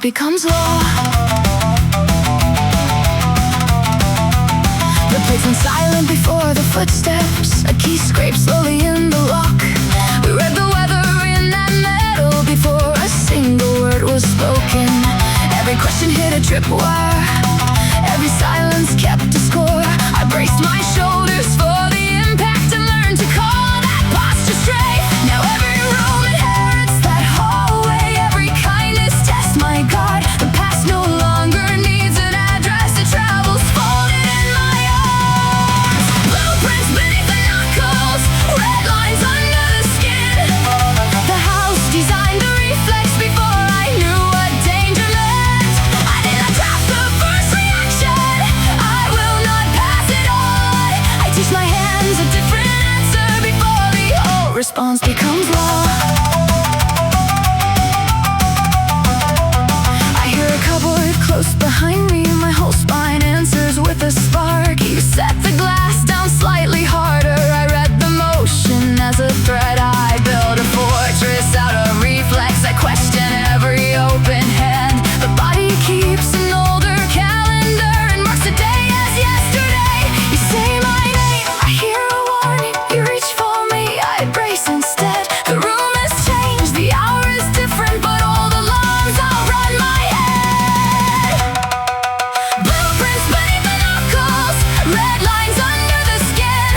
Becomes law. The plates went silent before the footsteps. A key scraped slowly in the lock. We read the weather in that metal before a single word was spoken. Every question hit a tripwire. Every silence kept a score. I braced my shoulders for the impact and learned to call that posture straight. Now every room inherits that hallway. Every kindness tests my guard. The past no longer needs an address. It travels folded in my arms. Blueprints beneath the knuckles. Red lines under the skin. The house designed the reflex before I knew what danger meant. I did not draft the first reaction. I will not pass it on. I teach my hands a different answer before the old response becomes law. I hear a cupboard close behind me. My whole spine answers with a spark. You set the glass down slightly harder. I read the motion as a threat. I build a fortress out of reflex. I question every open hand. The body keeps an older calendar and marks the day as yesterday. You say my name, I hear a warning. You reach for me, I brace instead. The room has changed, the hour is different, but old alarms outrun my head. Blueprints beneath the knuckles, red lines under the skin.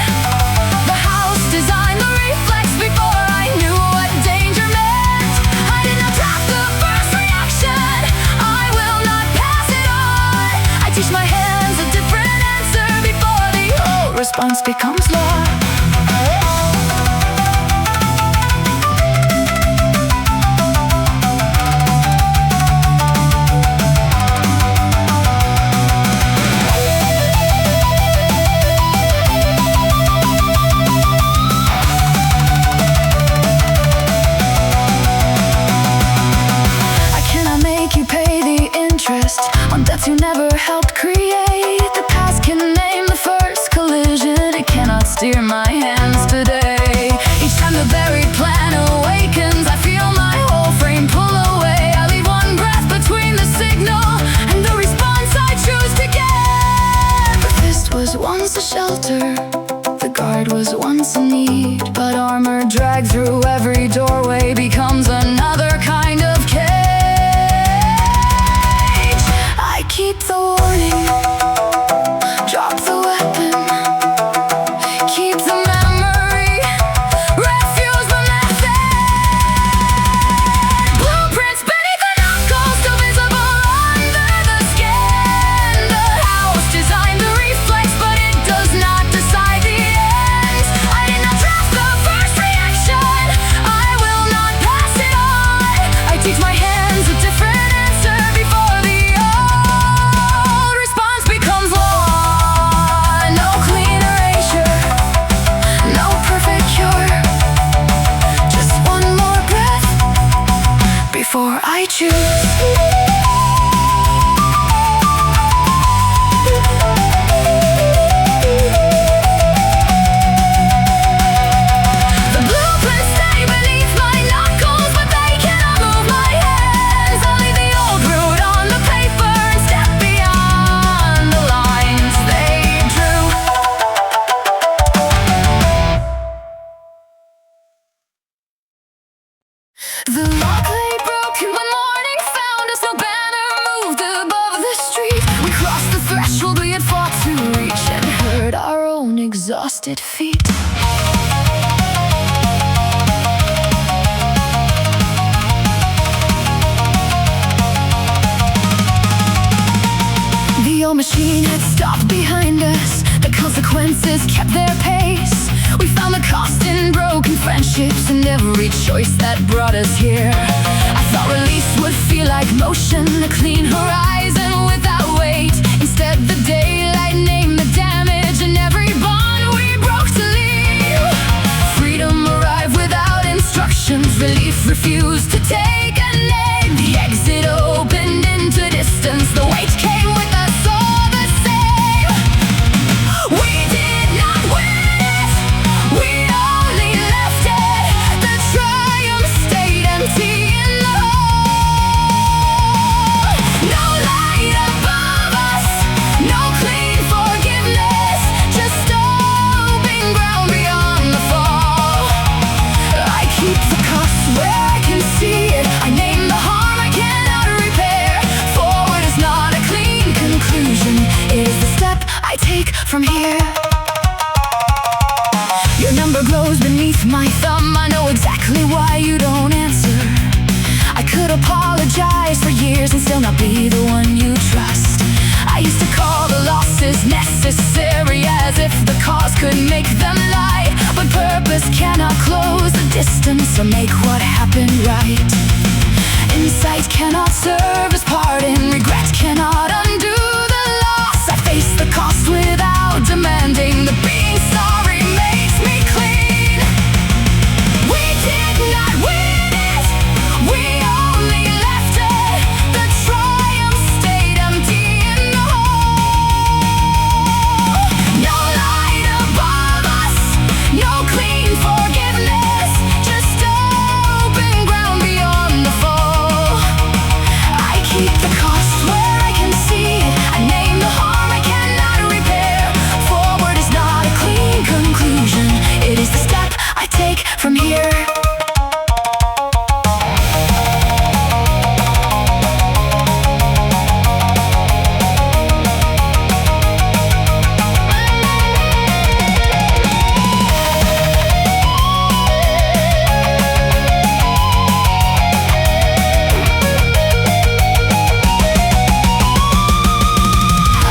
The house designed the reflex before I knew what danger meant. I did not draft the first reaction. I will not pass it on. I teach my hands a different answer before the old response becomes law. I cannot make you pay the interest on debts you never helped create. The past can name the first collision. It cannot steer my hands today. Each time the buried plan awakens, I feel my whole frame pull away. I leave one breath between the signal and the response I choose to get. The fist was once a shelter. The guard was once a need. But armor dragged through every doorway becomes another kind of cage. I keep the warning. Drop the weapon. Keep the memory. Refuse the method. Blueprints beneath the knuckles, still visible under the skin. The house designed the reflex, but it does not decide the ends. I did not draft the first reaction. I will not pass it on. I teach my hands a different answer before the old response becomes law. No clean erasure, no perfect cure. Just one more breath before I choose. The blueprints stay beneath my knuckles, but they cannot move my hands. I leave the old route on the paper and step beyond the lines they drew. The lock lay broken when morning found us. No banner moved above the street. We crossed the threshold we had fought to reach and heard our own exhausted feet. The old machine had stopped behind us. The consequences kept their pace. We found the cost in broken friendships and every every choice that brought us here. I thought release would feel like motion, a clean horizon without weight. Instead the daylight named the damage, and every bond we broke to leave. Freedom arrived without instructions, relief refused to take a name. The exit opened into distance, the weight came with us all the same. We did not win it, we only left it. The triumph stayed empty in the hole. No light above us, no clean forgiveness, just open ground beyond the fall. I keep the cost where I can see it, I name the harm I cannot repair. Forward is not a clean conclusion, it is the step I take from here. Your number glows beneath my thumb, I know exactly why you don't answer. I could apologize for years and still not be the one you trust. I used to call the losses necessary, as if the cause could make them lie. But purpose cannot close the distance or make what happened right. Insight cannot serve as pardon, regret cannot undo the loss. I face the cost without demanding, the being sorry makes me clean. We did not win it, we only left it. The triumph stayed empty in the hole. No light above us, no clean forgiveness, just open ground beyond the fall. I keep the cost where I can see it, I name the harm I cannot repair. Forward is not a clean conclusion, it is the step I take from here.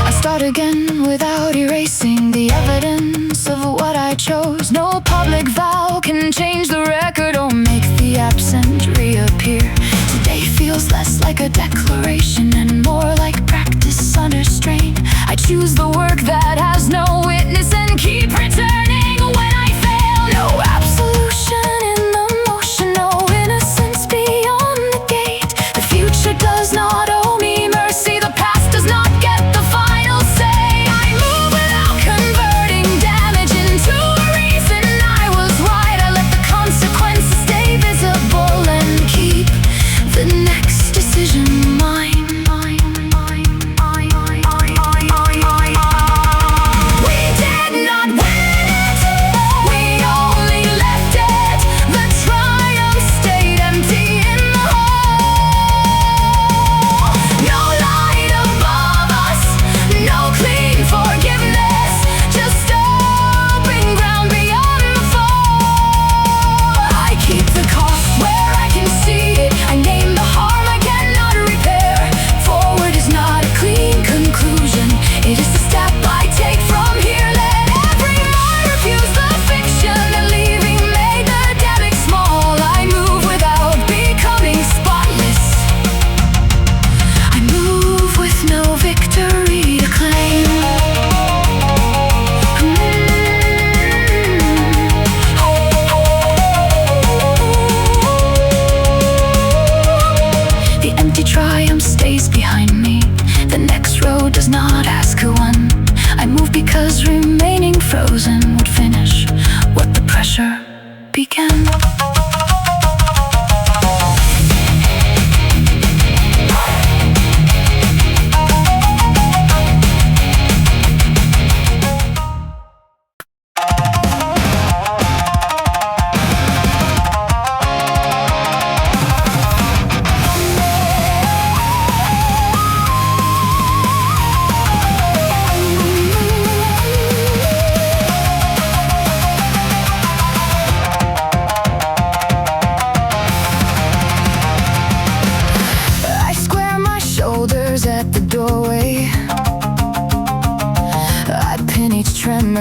I start again without erasing the evidence of what I chose. No public vow can change the record or make the absent reappear. Today feels less like a declaration and more like practice under strain. I choose the work that has no witness and keep returning when I fail. No absolution in the motion, no innocence beyond the gate. The future does not owe me mercy, the past does not get the final say. I move without converting damage into a reason I was right. I let the consequences stay visible and keep the next decision mine. We did not win it, we only left it. The triumph stayed empty in the hole. No light above us, no clean forgiveness, just open ground beyond the fall. I keep the cost where I can see it, I name the harm I cannot repair. Forward is not a clean conclusion, it is the step I take from here. Let every lie refuse the fiction that leaving made the damage small. I move without becoming spotless, I move with no victory to claim. The empty triumph stays behind me, the next road does not ask who won. I move because remaining frozen would finish what the pressure began.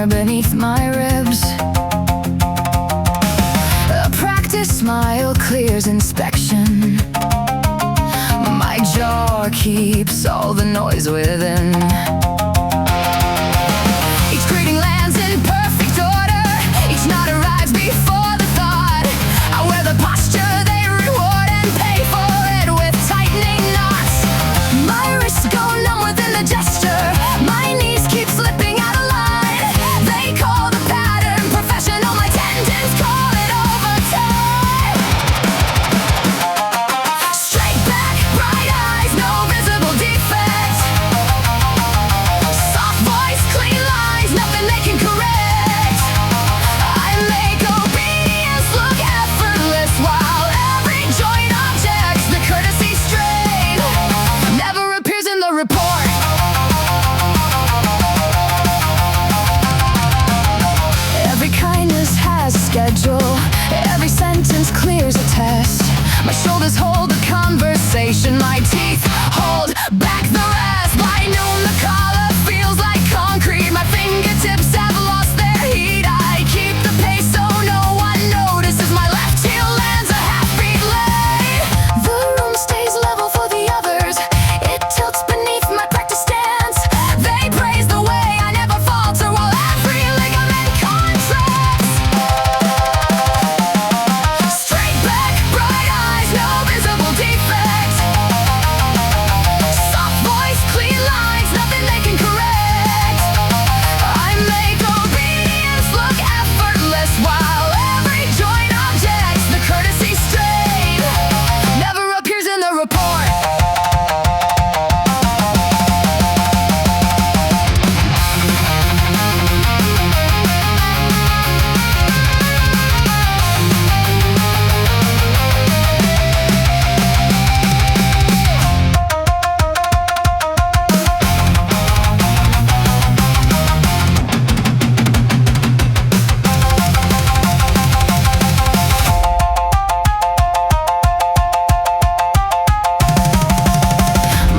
beneath my ribs. Practice my direction. My jaw keeps all the noise within. Each greeting lands in perfect order. Each nod arrives before the thought. I wear the posture they reward and pay for it with tightening knots. My wrists go numb within the gesture. My knees keep slipping out of line. They call the pattern professional. My tendons call it overtime. Straight back, bright eyes, no visible defect. Soft voice, clean lines, nothing they can correct. I make obedience look effortless while every joint objects the courtesy strain. Never appears in the report. Every kindness has a schedule. Every sentence clears a test. My shoulders hold the conversation. My teeth hold back the rest. By noon the collar feels like concrete. My fingertips have lost their heat. I keep the pace so no one notices. My left heel lands a half-beat late. The room stays level for the others. It tilts beneath my practice stance. They praise the way I never falter while every ligament contracts. Straight back, bright eyes, no visible defect. Soft voice, clean lines, nothing they can correct. I make obedience look effortless while every joint objects the courtesy strain. Never appears in the report.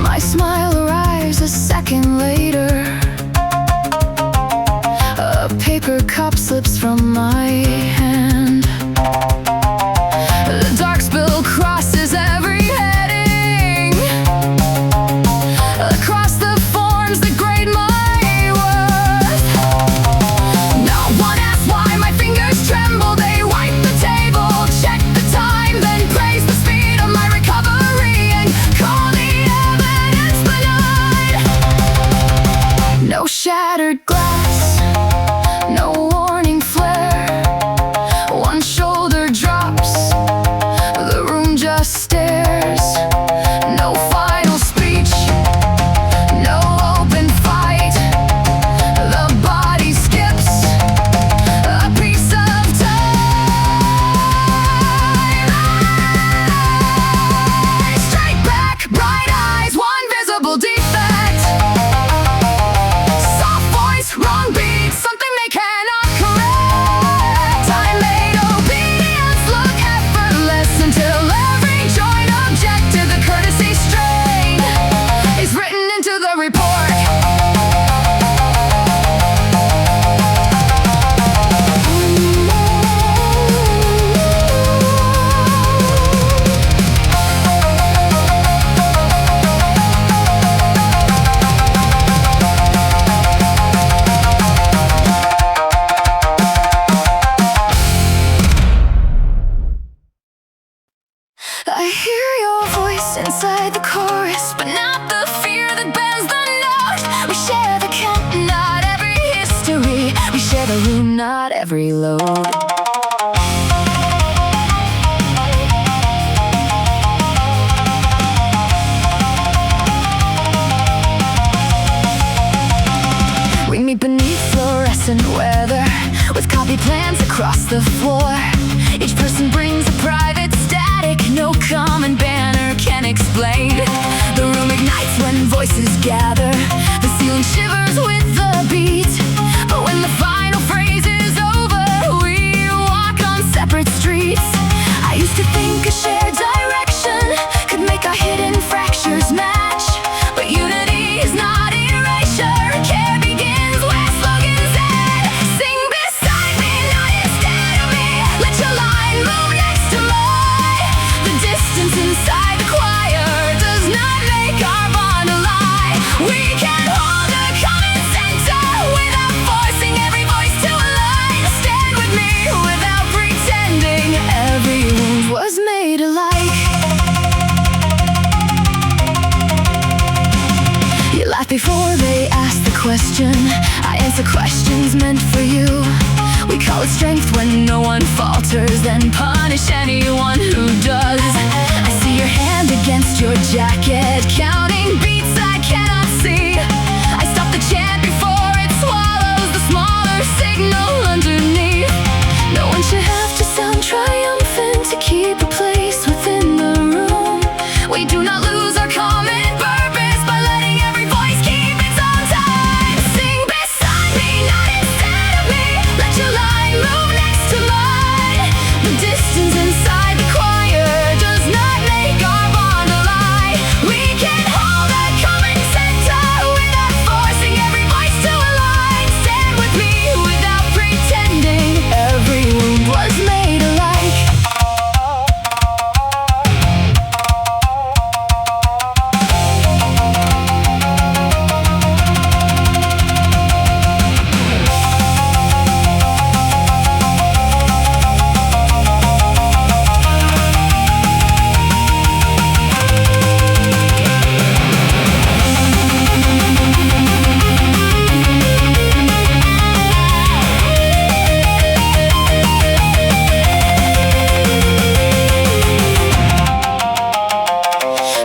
My smile arrives a second later. A paper cup slips from my hand. The dark spill crosses every heading. Across the forms that grade my worth. No one asks why my fingers tremble. They wipe the table, check the time, then praise the speed of my recovery and call the evidence benign. No shattered glass, no warning flare. One shoulder drops, the room just stares. No final speech, no open fight. The body skips a piece of time. Straight back, bright eyes, one visible defect. Soft voice, wrong beat, something they cannot correct. I made obedience look effortless until every joint objected the courtesy strain is written into the report. I hear your voice inside the chorus, but not the fear that bends the note. We share the count, not every history. We share the room, not every load. We meet beneath fluorescent weather with copy plans across the floor. Each person brings a private static, no common banner can explain. The room ignites when voices gather. The ceiling shivers with the beat. But when the final phrase is over, we walk on separate streets. I used to think a shared direction could make our hidden fractures match. But unity is not erasure. Care begins where slogans end. Sing beside me, not instead of me. Let your line move next to mine. The distance distance inside the choir does not make our bond a lie. We can hold a common center without forcing every voice to align. Stand with me without pretending every wound was made alike. You laugh before they ask the question. I answer questions meant for you. We call it strength when no one falters, then punish anyone who does. I see your hand against your jacket, counting beats I cannot see. I stop the chant before it swallows the smaller signal underneath. No one should have to sound triumphant to keep a place within the room. We do not lose our common purpose by letting every voice keep its own time. Sing beside me, not instead of me. Let your line move next to mine. The distance inside the choir does not make our bond a lie. We can hold a common center without forcing every voice to align. Stand with me without pretending every wound was made alike.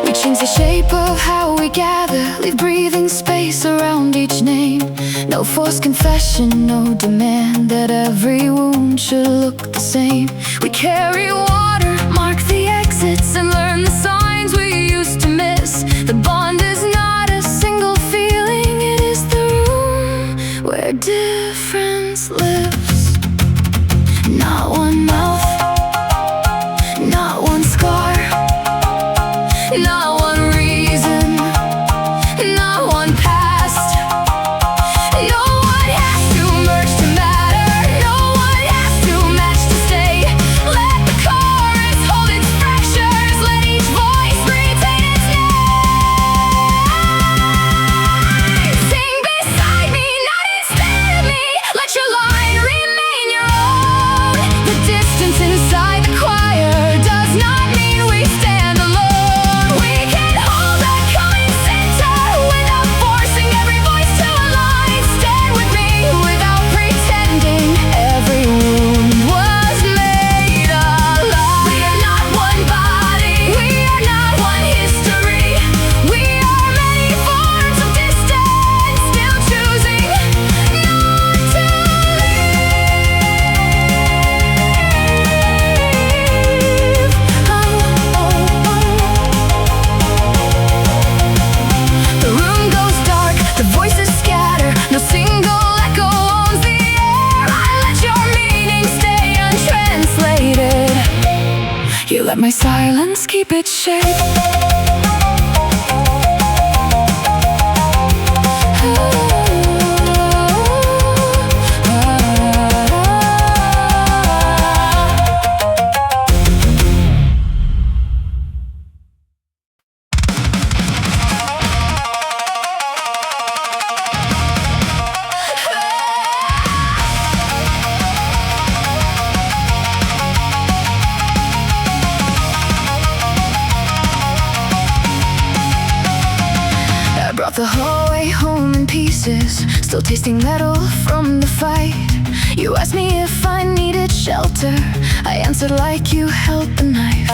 We change the shape of how we gather, leave breathing space around each name. No forced confession, no demand that every wound should look the same. We carry water, mark the exits, and learn the signs we used to miss. The bond is not a single feeling, it is the room where difference lives. Not one mouth, not one scar, not one reason, not one past. No one has to merge to matter, no one has to match to stay. Let the chorus hold its fractures, let each voice retain its name. Sing beside me, not instead of me. Let your line remain your own. The distance inside the choir does not mean we stand alone. We can hold a common center without forcing every voice to align. Stand with me without pretending every wound was made alive. We are not one body, we are not one history. We are many forms of distance, still choosing not to leave. The room goes dark, the voices scatter, no single echo owns the air. I let your meaning stay untranslated. You let my silence keep its shape. Brought the hallway home in pieces, still tasting metal from the fight. You asked me if I needed shelter, I answered like you held the knife.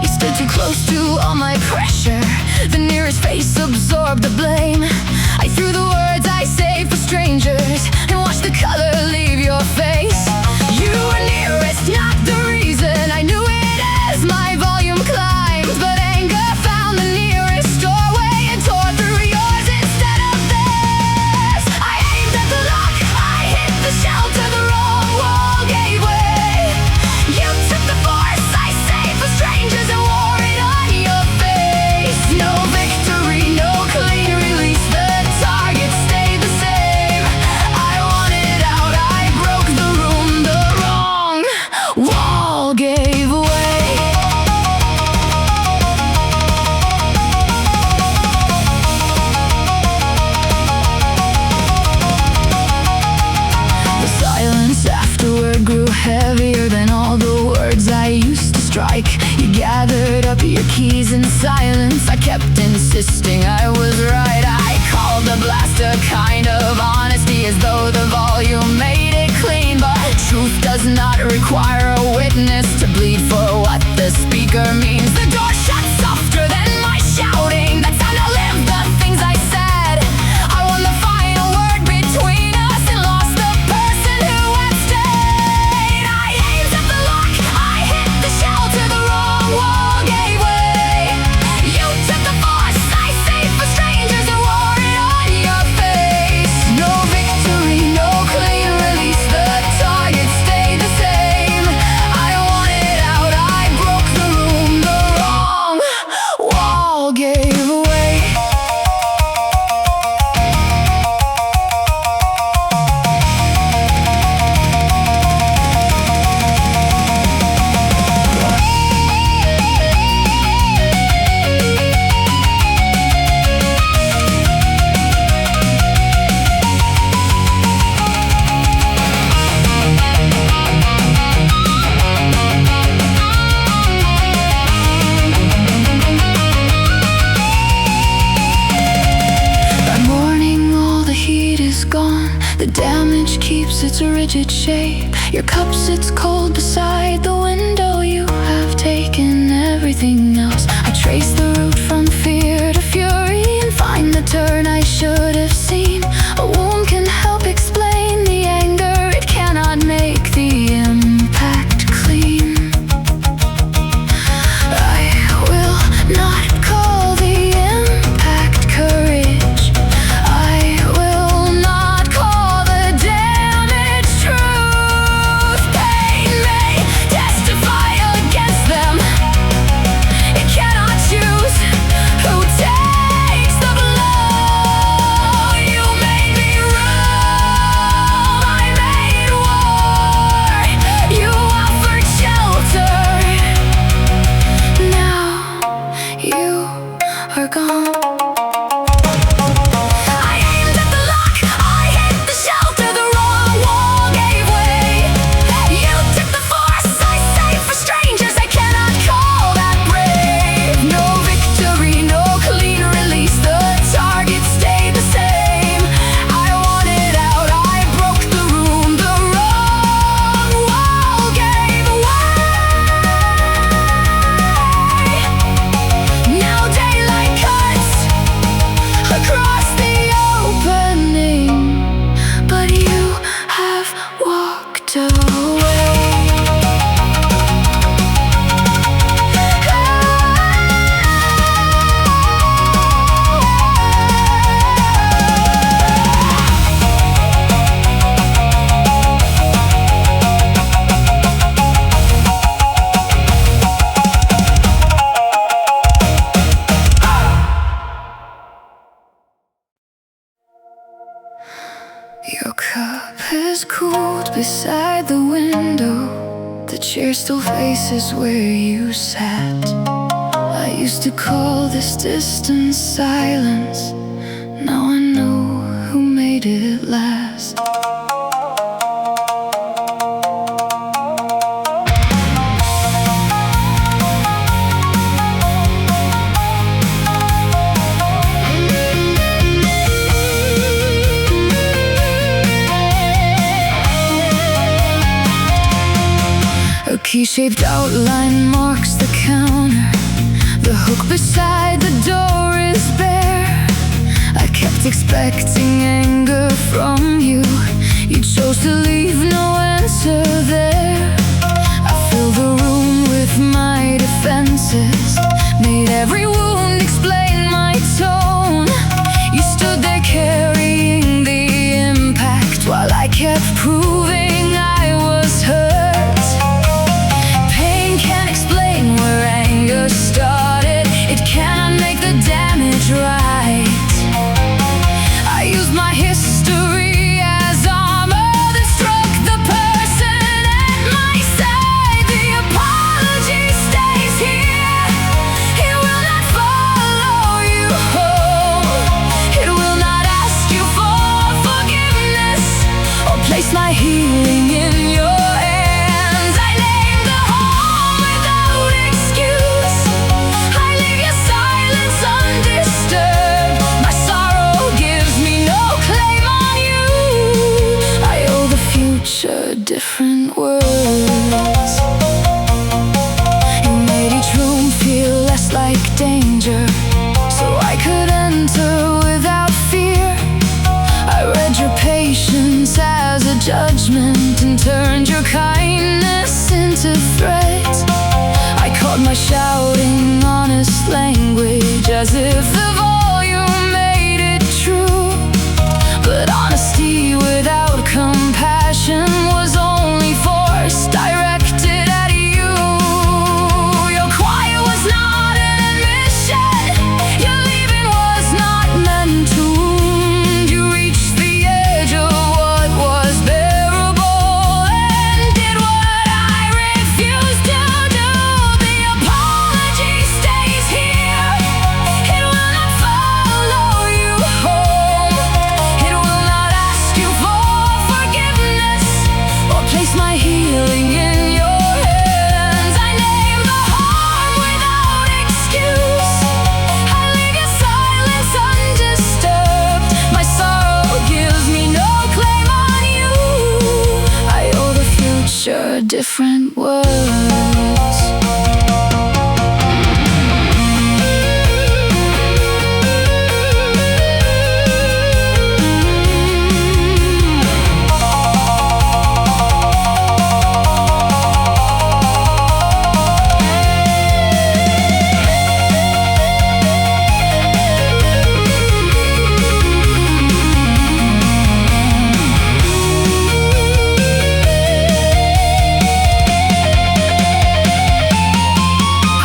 You stood too close to all my pressure, the nearest face absorbed the blame. I threw the words I saved for strangers and watched the color leave your face. You were nearest, not the reason. I knew it as my volume climbed, but anger found the nearest doorway and tore through yours instead of theirs. I aimed at the lock, I hit the shelter, the wrong wall gave way. You took the force I saved for strangers. Your keys in silence, I kept insisting I was right. I called the blast a kind of honesty, as though the volume made it clean. But truth does not require a witness to bleed for what the speaker means. The door shut softer than my shouting. That's how to live the things I said. I won the final word between us and lost the person who had stayed. I aimed at the lock, I hit the shelter, the wrong wall gave way. You took the force I saved for strangers and wore it on your face. No victory, no clean release, the target stayed the same. I wanted out, I broke the room, the wrong wall gave way. The damage keeps its rigid shape. Your cup sits cold beside the window. You have taken everything else. I trace the route from fear to fury and find the turn I should have seen. A wound can help explain the anger. It cannot make the impact clean. I will not call the impact courage. I will not call the damage truth. Pain may testify against them. It cannot choose who takes the blow. You made me rule, I made war. You offered shelter. Now you are gone. I aimed at the lock, I hit the shelter, the wrong wall gave way. You took the force I saved for strangers, I cannot call that brave. No victory, no clean release, the target stayed the same. I wanted out, I broke the room, the wrong wall gave way. Now daylight cuts across the opening, but you have walked away. Your cup is cooled beside the window. The chair still faces where you sat. I used to call this distance silence. Now I know who made it last. A key-shaped outline marks the counter. The hook beside the door is bare. I kept expecting anger from you. You chose to leave no answer there. I filled the room with my defenses, made every wound explain my tone. You stood there carrying the impact while I kept proving I was hurt. Pain can't explain where anger started. It cannot make the damage right. I used my history as armor that struck the person at my side. The apology stays here. like danger, so I could enter without fear. I read your patience as a judgment and turned your kindness into threat. I caught my shouting honest language as if the volume made it true. But honesty without compassion was only force directed at you. Your quiet was not an admission. Your leaving was not meant to wound. You reached the edge of what was bearable and did what I refused to do. The apology stays here. It will not follow you home. It will not ask you for forgiveness or place my healing in your hands. I name the harm without excuse. I leave your silence undisturbed. My sorrow gives me no claim on you. I owe the future different words.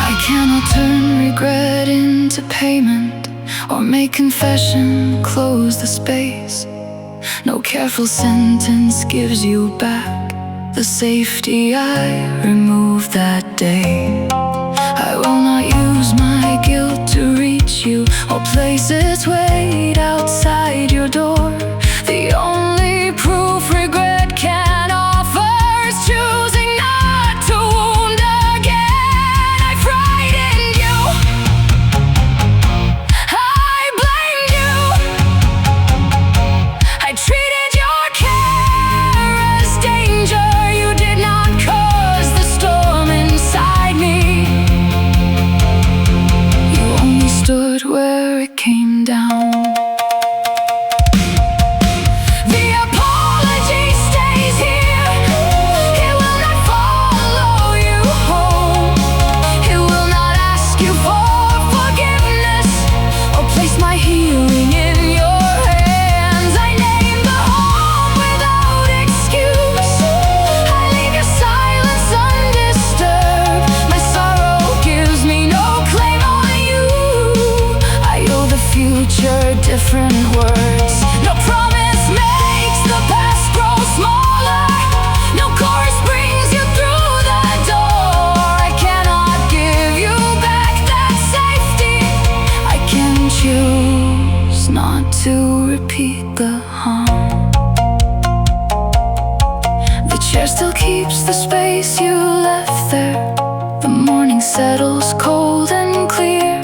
I cannot turn regret into payment or make confession close the space. No careful sentence gives you back the safety I removed that day. I will not use my guilt to reach you or place its weight outside your door. The only proof regret can offer is choosing not to wound again. I frightened you. I blamed you. I treated your care as danger. You did not cause the storm inside me. You only stood where it came down. The apology stays here. It will not follow you home. It will not ask you for forgiveness or place my healing in your hands. I name the harm without excuse. I leave your silence undisturbed. My sorrow gives me no claim on you. I owe the future different words. No promise makes the past grow smaller. No chorus brings you through the door. I cannot give you back that safety. I can choose not to repeat the harm. The chair still keeps the space you left there. The morning settles cold and clear.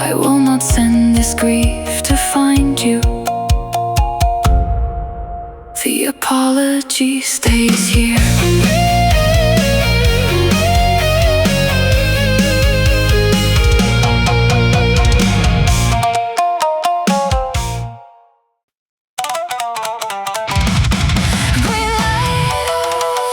I will not send this grief to find you. The apology stays here. Green light over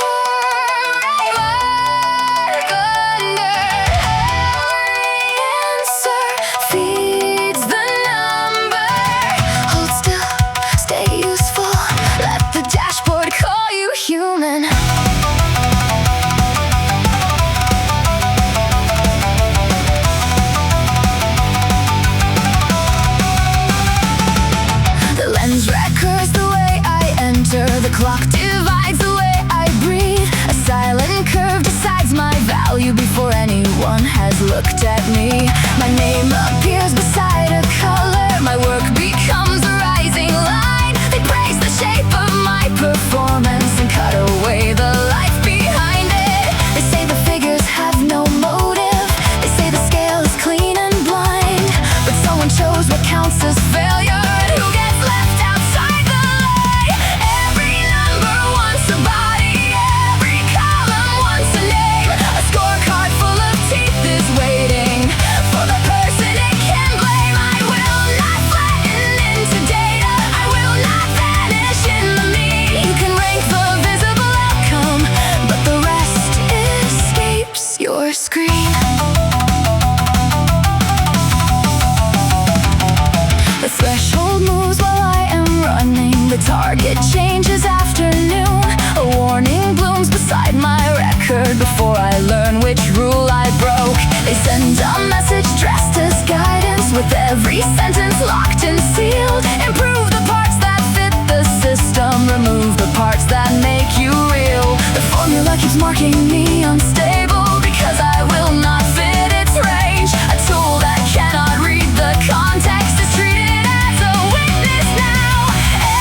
It changes afternoon. A warning blooms beside my record before I learn which rule I broke. They send a message dressed as guidance, with every sentence locked and sealed. Improve the parts that fit the system, remove the parts that make you real. The formula keeps marking me unstable because I will not fit its range. A tool that cannot read the context is treated as a witness now.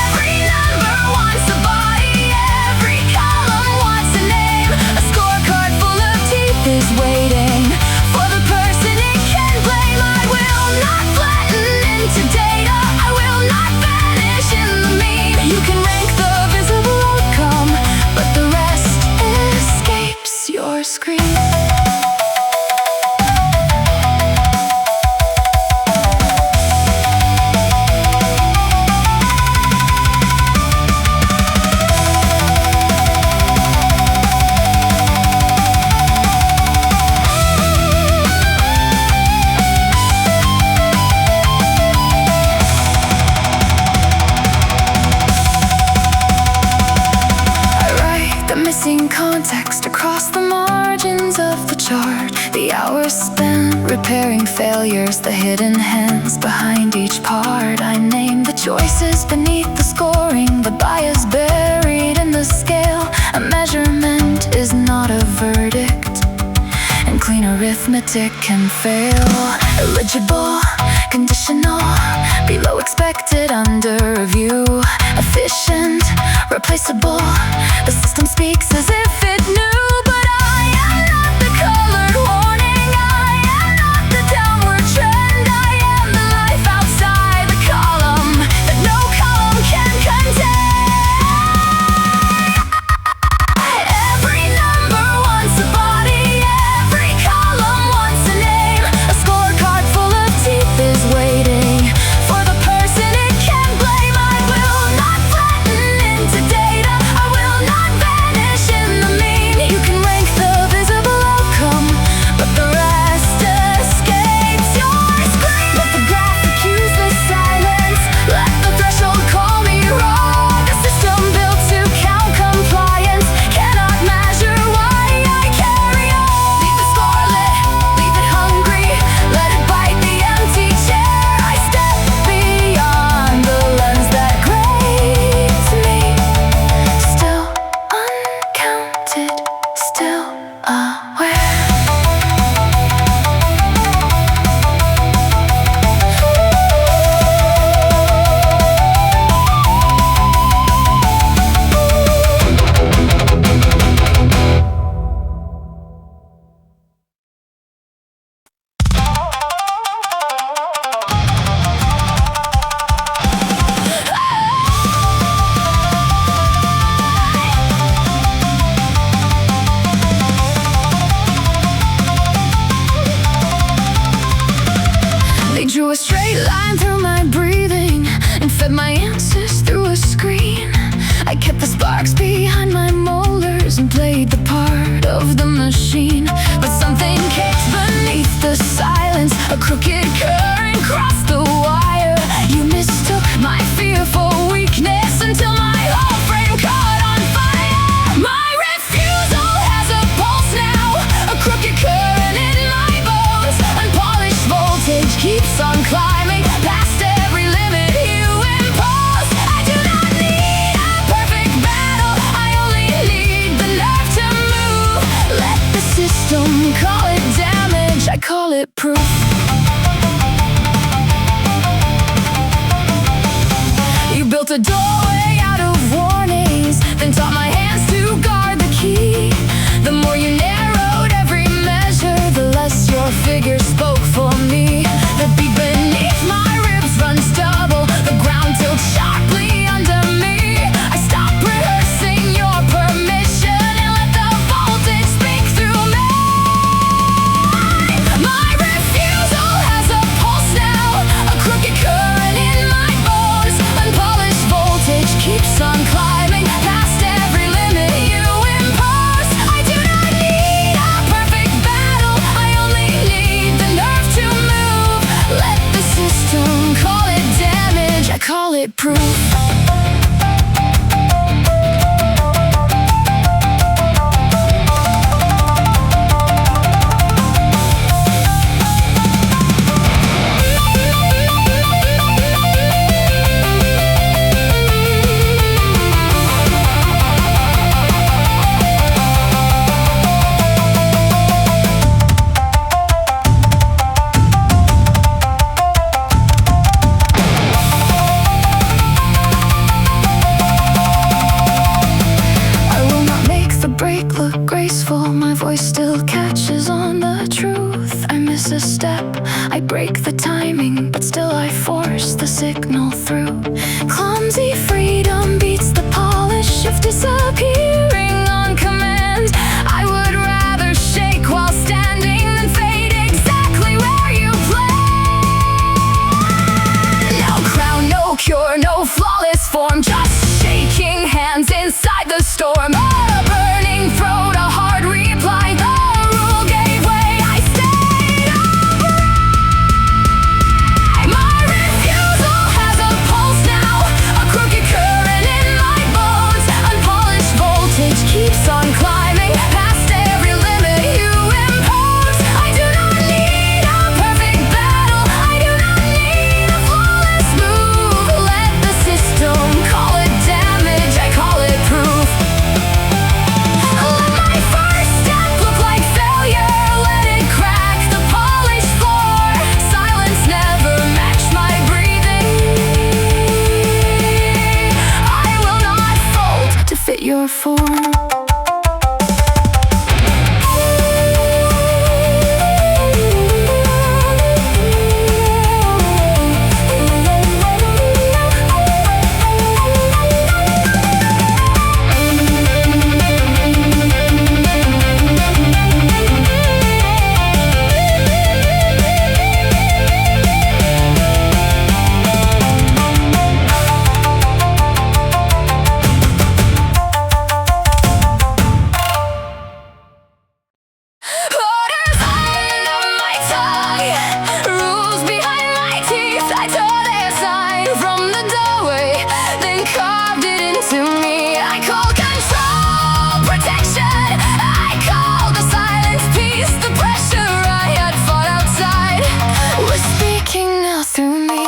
Every number wants a body, every column wants a name. A scorecard full of teeth is waiting for the person it can blame. I will not flatten into data, I will not vanish in the meme. You can rank the visible outcome, but the rest escapes your screen. Missing context across the margins of the chart. The hours spent repairing failures, the hidden hands behind each part. I name the choices beneath the scoring, the bias buried in the scale. A measurement is not a verdict, and clean arithmetic can fail. Eligible, conditional, below expected, under review. Efficient, replaceable, the system speaks as if it knew. But I am not the colored warning, I am not the downward trend. I am the life outside the column that no column can contain. Every number wants a body, every column wants a name. A scorecard full of teeth is waiting for the person it can blame. I will not flatten into data, I will not vanish in the meme. You can rank the visible outcome, but the rest escapes your screen. Let the graphic use the silence, let the threshold call me wrong. The system built to count compliance cannot measure why I carry on. Leave the score lit, leave it hungry, let it bite the empty chair. I step beyond the lens that grades me. Still uncounted, still aware. They drew a straight line through my breathing and fed my answers through a screen. I kept the sparks behind my molars and played the part of the machine. But something kicks beneath the silence, a crooked current crossed the wire. You mistook my fear for weakness until my whole frame caught on fire. My refusal has a pulse now, a crooked current in my bones. Unpolished voltage keeps on climbing past every limit you impose. I do not need a perfect battle, I only need the nerve to move. Let the system call it damage, I call it proof. You built a doorway out of warnings, then taught my hands to guard the key. The more you narrowed every measure, the less your figure spoke for me. The beat beneath my ribs runs double, the ground tilts sharply under me. I stop rehearsing your permission and let the voltage speak through me. My refusal has a pulse now, a crooked current in my bones. Unpolished voltage keeps on climbing past every limit you impose. I do not need a perfect battle, I only need the nerve to move. Let the system call it damage, I call it proof. I break the timing, but still I force the signal through. Clumsy freedom beats the polish of disappearing on command. I would rather shake while standing than fade exactly where you planned. No crown, no cure, no flawless form, just shaking hands inside the storm. A burning throat, a hard reply. The rule gave way, I stayed upright. My refusal has a pulse now, a crooked current in my bones. Unpolished voltage keeps on climbing past every limit you impose. I do not need a perfect battle, I do not need a flawless move. Let the system call it damage, I call it proof. Let my first step look like failure, let it crack the polished floor. Silence never matched my breathing. I will not fold to fit your form. Orders under my tongue, rules behind my teeth. I tore their sign from the doorway, then carved it into me. I call control protection, I call the silence peace. The pressure I had fought outside was speaking now through me.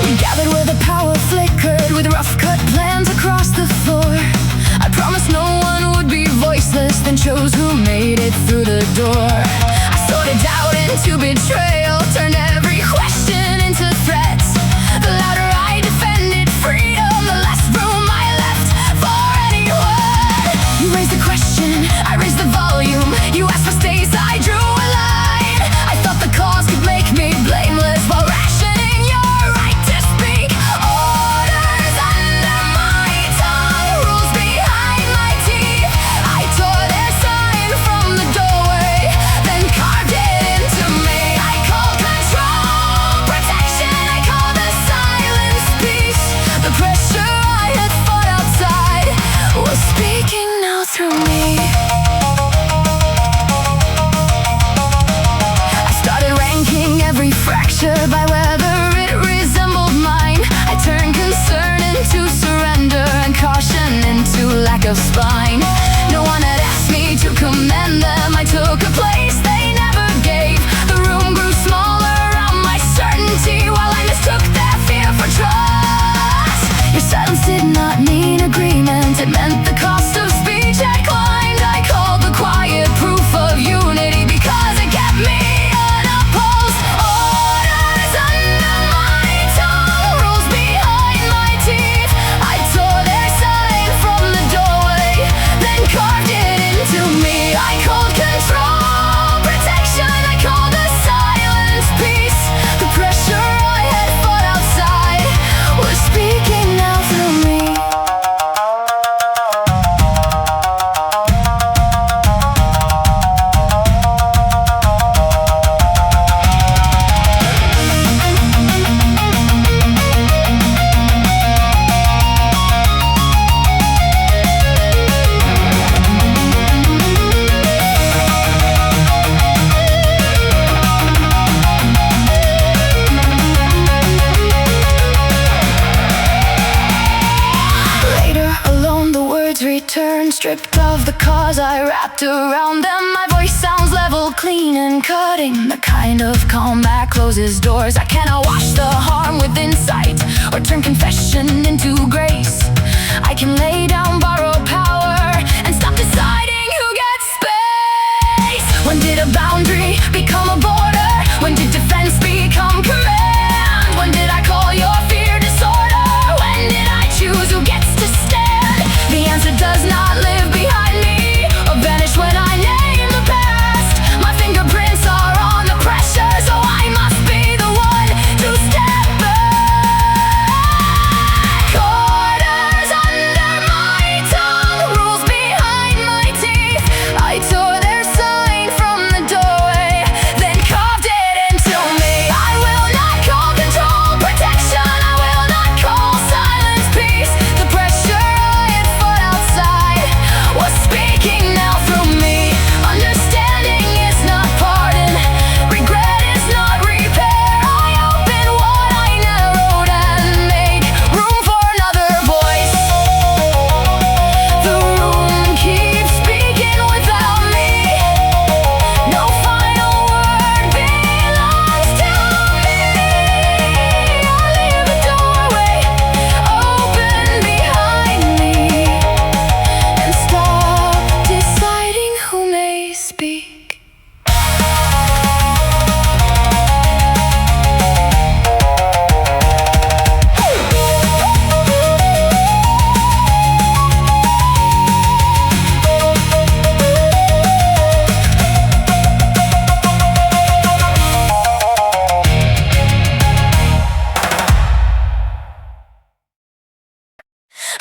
We gathered where the power flickered, with rough cut plans across the floor. I promised no one would be voiceless, then chose who made it through the door. I sorted doubt into betrayal, turned every question into threats. The louder I defended freedom, the less room I left for anyone. You raised the question, I raised the volume. You asked for space, I drew a line. I thought the cause could make me blameless while rationing your right to speak. Orders under my tongue, rules behind my teeth. I tore their sign from the doorway, then carved it into me. I call control protection, I call the silence peace. The pressure I had fought outside was speaking now through me. I started ranking every fracture by whether it resembled mine. I turned concern into surrender and caution into lack of spine. No one had asked me to commend them, I took a place they never gave. The room grew smaller around my certainty, while I mistook their fear for trust. Your silence did not mean agreement, it meant the cost of speech had climbed. I called the quiet proof of unity because it kept me unopposed. Orders under my tongue, rules behind my teeth. I tore their sign from the doorway, then carved it into me. I called control protection, I called the silence peace. The pressure I had fought outside was speaking now through me. Later alone the words return, stripped of the cause I wrapped around them. My voice sounds level, clean and cutting, the kind of calm that closes doors. I cannot wash the harm with insight or turn confession into grace. I can lay down borrowed power and stop deciding who gets space. When did a boundary become a border? When did defense become command? When did I call your fear disorder?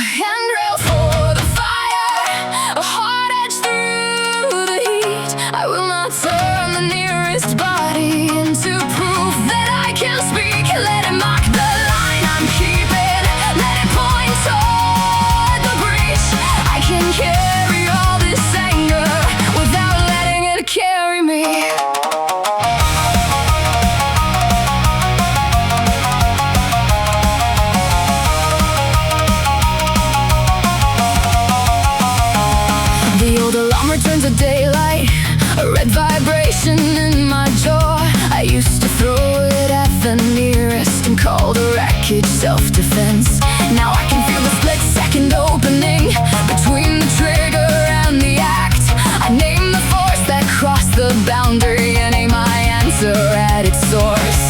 Handrail for the fire, a hard edge through the heat. I will not turn the nearest body into proof that I can speak. Let it mark the line I'm keeping. Let it point toward the breach. I can carry all this anger without letting it carry me. The old alarm returns to daylight, a red vibration in my jaw. I used to throw it at the nearest and call the wreckage self-defense. Now I can feel the split-second opening between the trigger and the act. I name the force that crossed the boundary and aim my answer at its source.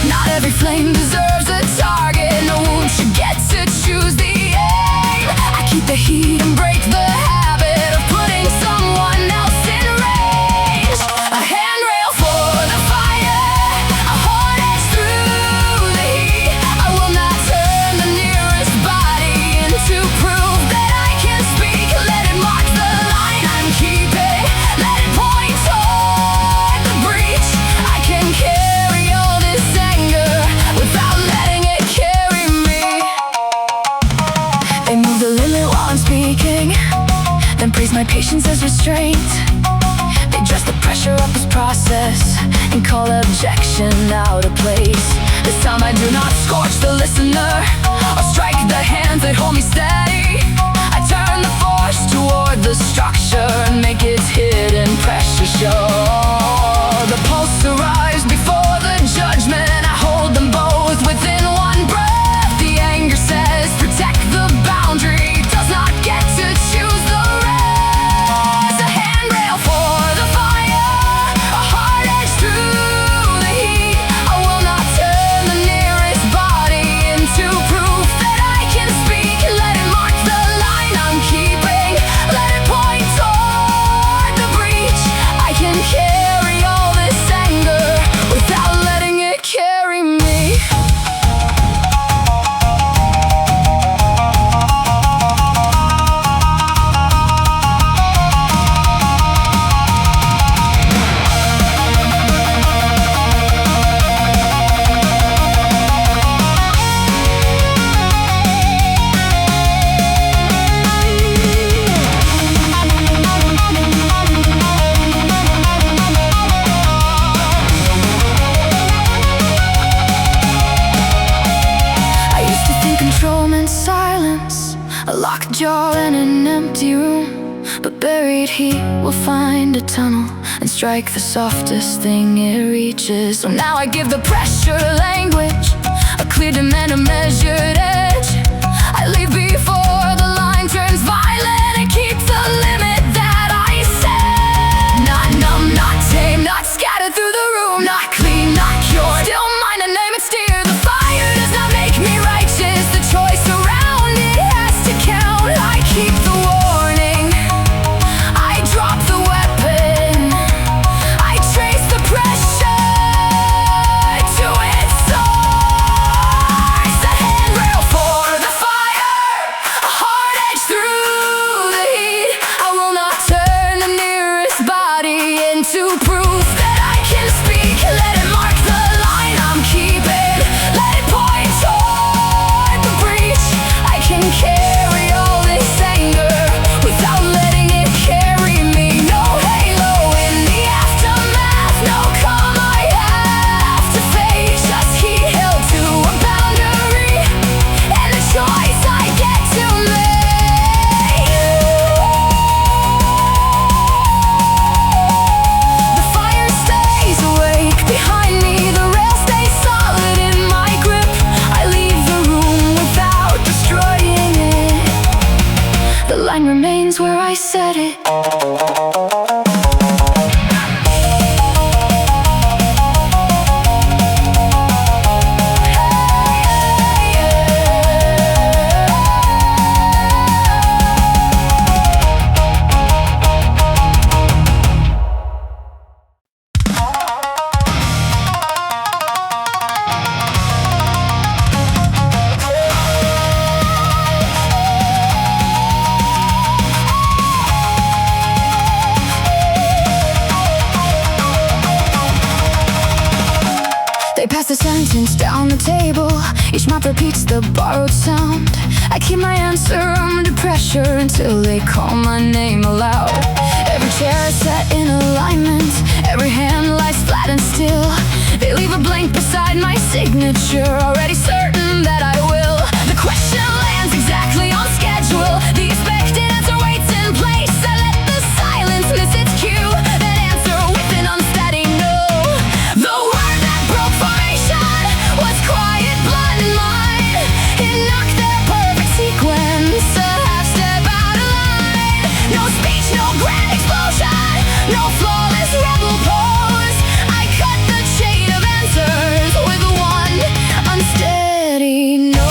Not every flame deserves a target. No wound should get to choose the aim. I keep the heat and break the habit of putting someone else in range. A handrail for the fire, a hard edge through the heat. I will not turn the nearest body into proof that I can speak. Let it mark the line I'm keeping. Let it point toward the breach. I can carry all this anger without letting it carry me. They move the limit while I'm speaking, then praise my patience as restraint. They dress the pressure up as process and call objection out of place. This time I do not scorch the listener or strike the hands that hold me steady. I turn the force toward the structure and make its hidden pressure show. The pulse arrives before the judgment. I hold them both within one breath. The anger says protect the boundary, does not get to choose the rest. A handrail for the fire, a hard edge through the heat. I will not turn the nearest body into proof that I can speak. Let it mark the line I'm keeping. Let it point toward the breach. I can carry all this anger without letting it carry me. I used to think control meant silence, a locked jaw and an empty room. But buried heat will find a tunnel and strike the softest thing it reaches. So now I give the pressure language, a clear demand, a measured edge. I leave before the line turns violent and keep the limit that I set. Not numb, not tame, not scattered through the room, not clean, not cured. Still mine to name and steer. The fire does not make me righteous. The choice around it has to count. I keep the warning, I drop the weapon, I trace the pressure to its source. A handrail for the fire, a hard edge through the heat. I will not turn the nearest body into proof that I can speak. Let it mark the line I'm keeping. Let it point toward the breach. I can carry all this anger without letting it carry me. No halo in the aftermath, no calm I have to face. Just heat held to a boundary and a choice I get to make. The fire stays awake behind me, the rail stays solid in my grip. I leave the room without destroying it. The line remains where I set it. sentence down the table. Each mouth repeats the borrowed sound. I keep my answer under pressure until they call my name aloud. Every chair is set in alignment, every hand lies flat and still. They leave a blank beside my signature, already certain that I will. The question lands exactly on schedule. The expected answer waits in place. I let the silence miss its cue, then answer with an unsteady no. The word that broke formation was quiet, blunt and mine. It knocked their perfect sequence a half step out of line. No speech, no grand explosion, no flawless rebel pose. I cut the chain of answers with one unsteady no.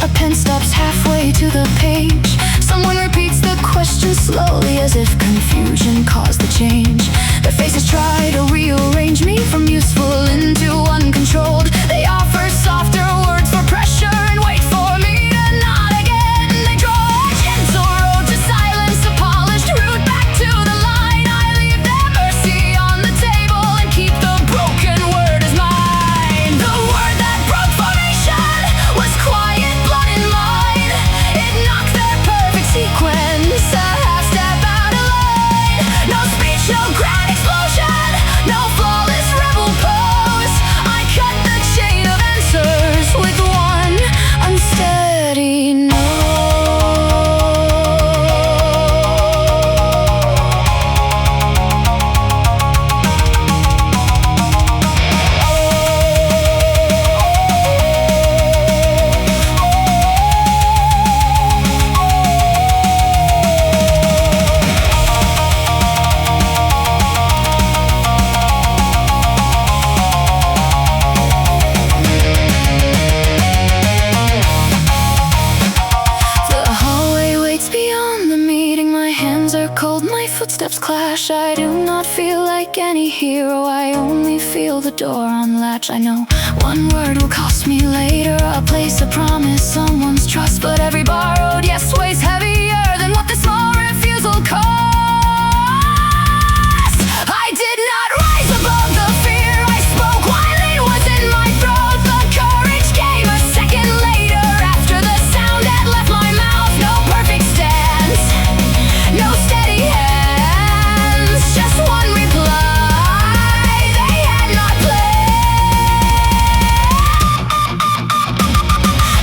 A pen stops halfway to the page. Someone repeats the question slowly, as if confusion caused the change. Their faces try to rearrange me from useful into uncontrolled. They offer softer words for pressure and wait for me to nod again. They draw a gentle road to silence, a polished route back to the line. I leave their mercy on the table and keep the broken word as mine. The word that broke formation was quiet, sequence, a half step out of line. No speech, no grand explosion, no flawless rebel pose. I cut the chain of answers with one unsteady no. Footsteps clash, I do not feel like any hero. I only feel the door unlatch. I know one word will cost me later. I'll place a promise, someone's trust, but every borrowed yes weighs heavier than what the small refusal costs. I did not rise above the fear. I spoke while it was in my throat. The courage came a second later, after the sound had left my mouth. No perfect stance, no steady head, just one reply they had not planned.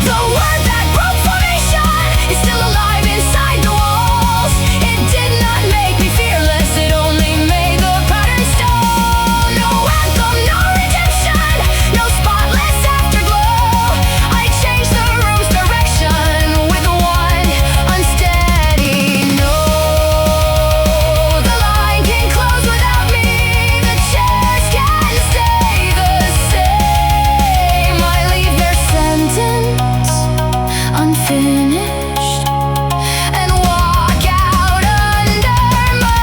The word that broke formation is still alive inside the walls. It did not make me fearless, it only made the pattern stall. No anthem, no redemption, no spotless afterglow. I changed the room's direction with one unsteady no. The line can close without me, the chairs can stay the same. I leave their sentence unfinished and walk out under my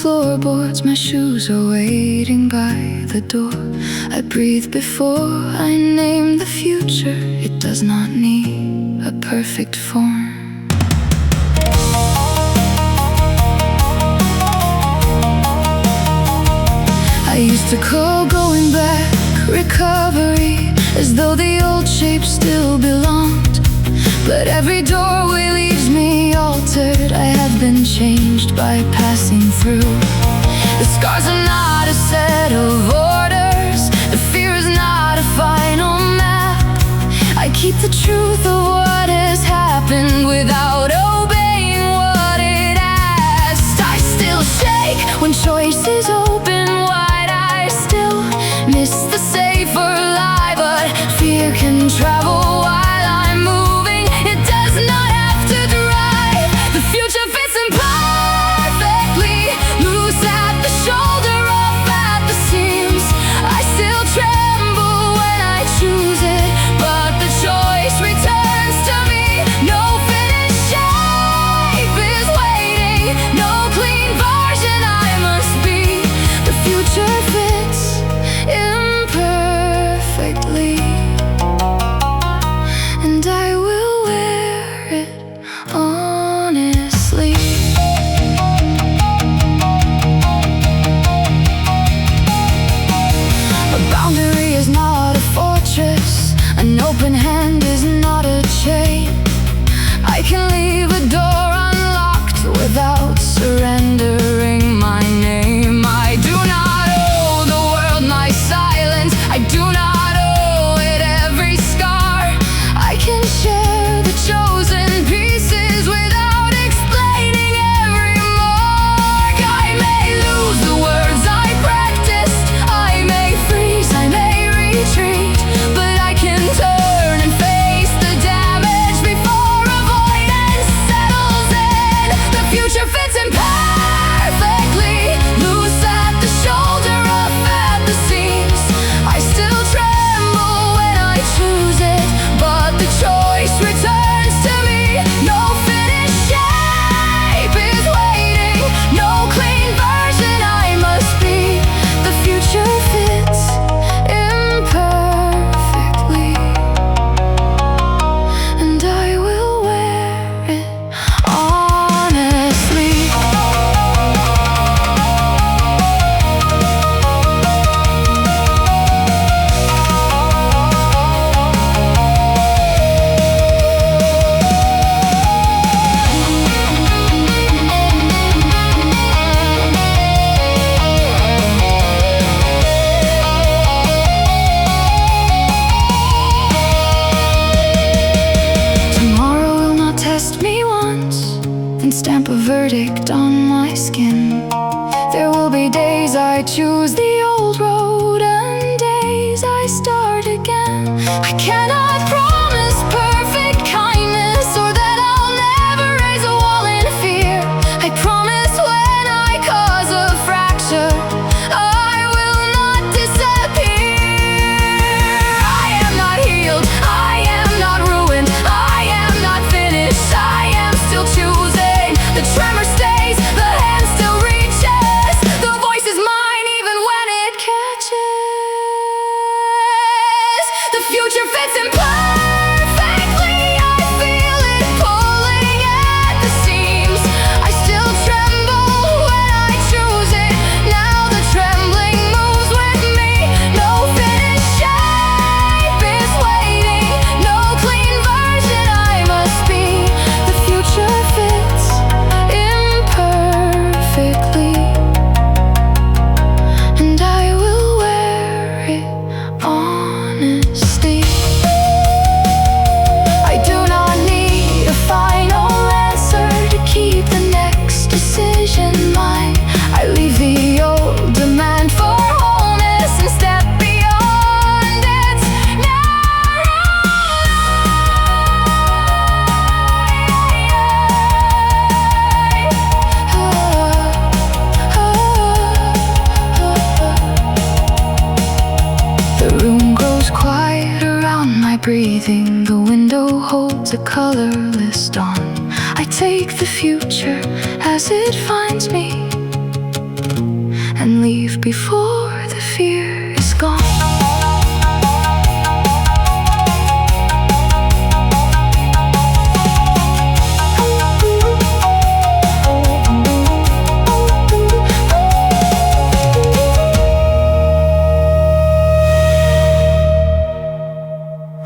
floorboards, my shoes are waiting by the door. I breathe before I name the future. It does not need a perfect form. I used to call going back recovery, as though the old shape still belonged. But every doorway leaves me altered. I have been changed by passing through. The scars are not a set of orders. The fear is not a final map. I keep the truth of what has happened without obeying what it asks. I still shake when choices open wide. I still miss the safer lie, but fear can travel while I'm moving. It does not have to drive. The future fits imperfectly, loose at the shoulder, off at the seams. I still tremble when I choose it, but the choice returns to me. No finished shape is waiting, no clean version I must be. The future fits imperfectly, and I will wear it honestly. A boundary is not a fortress. An open hand is not a chain. I can leave a door unlocked without surrendering my name. I do not owe the world my silence. I do not owe it every scar. I can share the chosen pieces without explaining every mark. I may lose the words I practiced. I may freeze, I may retreat, but I can turn and face the damage before avoidance settles in. The future fits imperfectly, loose at the shoulder, up at the seams. I still tremble when I choose it, but the choice returns to me. No finished shape is waiting, no clean version I must be. The future fits imperfectly, and I will wear it honestly. Tomorrow will not test me once and stamp a verdict on my skin. There will be days I choose the old road and days I start again. I cannot promise perfect kindness or that I'll never raise a wall in fear. I promise when I cause a fracture, I will not disappear. I am not healed, I am not ruined, I am not finished, I am still choosing. The tremor stays, the hand still reaches, the voice is mine even when it catches. The future fits imperfectly, I feel it pulling at the seams. I still tremble when I choose it, now the trembling moves with me. No finished shape is waiting, no clean version I must be. The future fits imperfectly, and I will wear it honestly. I do not need a final answer to keep the next decision mine. I leave the old demand for wholeness and step beyond its narrow line. The room grows quiet around my breathing. The window holds a colorless dawn. I take the future as it finds me and leave before the fear